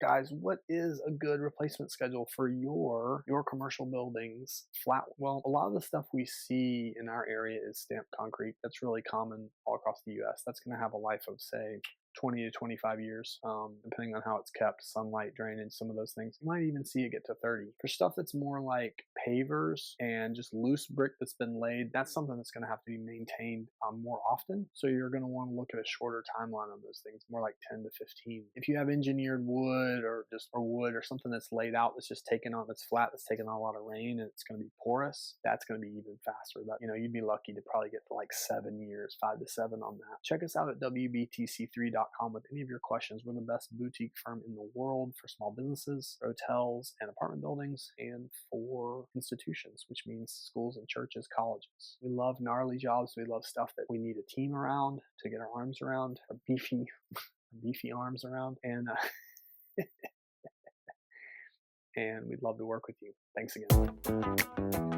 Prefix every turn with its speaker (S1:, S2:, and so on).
S1: guys, what is a good replacement schedule for your commercial buildings? Well, a lot of the stuff we see in our area is stamped concrete. That's really common all across the U.S. That's going to have a life of, say, 20 to 25 years, depending on how it's kept, sunlight, drainage, some of those things. You might even see it get to 30. For stuff that's more like pavers and just loose brick that's been laid, that's something that's going to have to be maintained more often. So you're going to want to look at a shorter timeline on those things, more like 10 to 15. If you have engineered wood or wood or something that's laid out, that's just taken on, that's flat, that's taken on a lot of rain, and it's going to be porous, that's going to be even faster. But you'd be lucky to probably get to like 7 years, 5 to 7 on that. Check us out at wbtc3.com with any of your questions. We're the best boutique firm in the world for small businesses, hotels, and apartment buildings, and for institutions, which means schools and churches, colleges. We love gnarly jobs. We love stuff that we need a team around to get our arms around, our beefy arms around, and and we'd love to work with you. Thanks again.